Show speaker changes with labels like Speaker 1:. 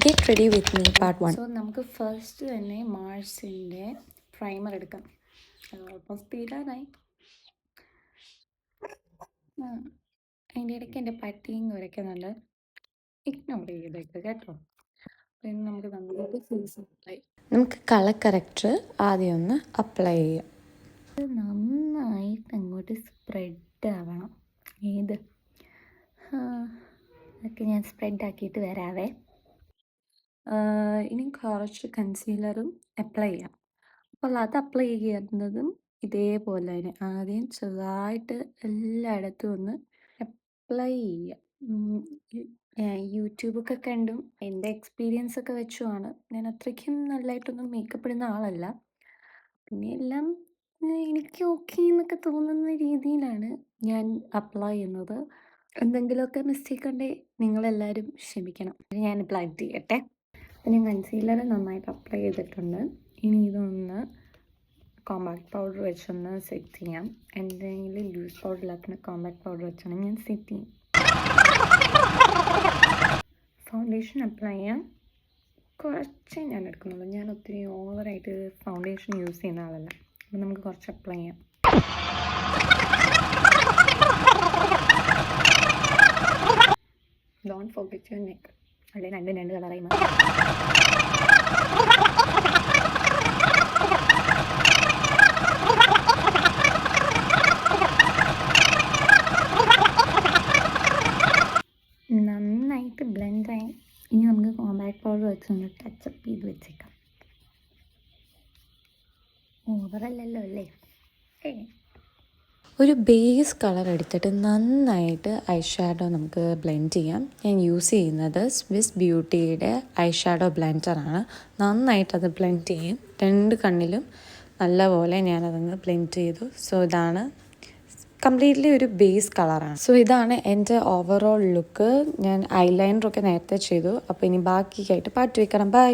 Speaker 1: Get ready with me, part 1.
Speaker 2: So നമുക്ക് first തന്നെ മാർസിൻ്റെ primer എടുക്കാം. ഓൾമോസ്റ്റ് തീരാനായി. അതിൻ്റെ ഇടയ്ക്ക് എൻ്റെ പട്ടിയും കുരയ്ക്കുന്നുണ്ട്. ഇഗ്നോർ ചെയ്തേക്ക് കേട്ടോ. പിന്നെ നമുക്ക് നന്നായിട്ട് ഫേസ് അപ്ലൈ
Speaker 1: നമുക്ക് കളർ കറക്റ്റർ ആദ്യം ഒന്ന് അപ്ലൈ ചെയ്യാം.
Speaker 2: ഇത് നന്നായിട്ട് അങ്ങോട്ട് സ്പ്രെഡ് ആവണം. ഏത് അതൊക്കെ ഞാൻ സ്പ്രെഡ് ആക്കിയിട്ട് വരാവേ. ഇനി കുറച്ച് കൺസീലറും അപ്ലൈ ചെയ്യാം. അപ്പോൾ അത് അപ്ലൈ ചെയ്യുന്നതും ഇതേപോലെ തന്നെ ആദ്യം ചെറുതായിട്ട് എല്ലായിടത്തും ഒന്ന് അപ്ലൈ ചെയ്യുക. യൂട്യൂബൊക്കെ കണ്ടും എൻ്റെ എക്സ്പീരിയൻസ് ഒക്കെ വെച്ചുമാണ്. ഞാൻ അത്രയ്ക്കും നല്ലതായിട്ടൊന്നും മേക്കപ്പ് ഇടുന്ന ആളല്ല. പിന്നെ എല്ലാം എനിക്ക് ഓക്കെ എന്നൊക്കെ തോന്നുന്ന രീതിയിലാണ് ഞാൻ അപ്ലൈ ചെയ്യുന്നത്. എന്തെങ്കിലുമൊക്കെ മിസ്റ്റേക്ക് ഉണ്ടെങ്കിൽ നിങ്ങളെല്ലാവരും ക്ഷമിക്കണം. ഞാൻ അപ്ലൈ ചെയ്യട്ടെ. അപ്പം ഞാൻ കൺസീലർ നന്നായിട്ട് അപ്ലൈ ചെയ്തിട്ടുണ്ട്. ഇനി ഇതൊന്ന് കോമ്പാക്ട് പൗഡർ വെച്ചൊന്ന് സെറ്റ് ചെയ്യാം. എൻ്റെ കയ്യിൽ ലൂസ് പൗഡറിലാക്കുന്ന കോമ്പാക്ട് പൗഡർ വെച്ചാണ് ഞാൻ സെറ്റ് ചെയ്യും. ഫൗണ്ടേഷൻ അപ്ലൈ ചെയ്യാം. കുറച്ചേ ഞാൻ എടുക്കുന്നുള്ളൂ. ഞാൻ ഒത്തിരി ഓവറായിട്ട് ഫൗണ്ടേഷൻ യൂസ് ചെയ്യുന്ന ആളല്ല. അപ്പം നമുക്ക് കുറച്ച് അപ്ലൈ ചെയ്യാം. Don't forget your neck. അല്ലെങ്കിൽ രണ്ട് കളറായി മാറും. നന്നായിട്ട് ബ്ലെൻഡായി. ഇനി നമുക്ക് കോമ്പാക്ട് പൗഡർ വെച്ചൊന്ന് ടച്ചപ്പ് ചെയ്ത് വെച്ചേക്കാം. ഓവറല്ലല്ലോ അല്ലേ?
Speaker 1: ഒരു ബേസ് കളർ എടുത്തിട്ട് നന്നായിട്ട് ഐ ഷാഡോ നമുക്ക് ബ്ലെൻഡ് ചെയ്യാം. ഞാൻ യൂസ് ചെയ്യുന്നത് സ്വിസ് ബ്യൂട്ടിയുടെ ഐ ഷാഡോ ബ്ലെൻഡറാണ്. നന്നായിട്ട് അത് ബ്ലെൻഡ് ചെയ്യും. രണ്ട് കണ്ണിലും നല്ലപോലെ ഞാനതങ്ങ് ബ്ലെൻഡ് ചെയ്തു. സോ ഇതാണ് കംപ്ലീറ്റ്ലി ഒരു ബേസ് കളറാണ്. സോ ഇതാണ് എൻ്റെ ഓവറോൾ ലുക്ക്. ഞാൻ ഐലൈനറൊക്കെ നേരത്തെ ചെയ്തു. അപ്പോൾ ഇനി ബാക്കിയായിട്ട് പാട്ട് വെക്കണം. ബൈ.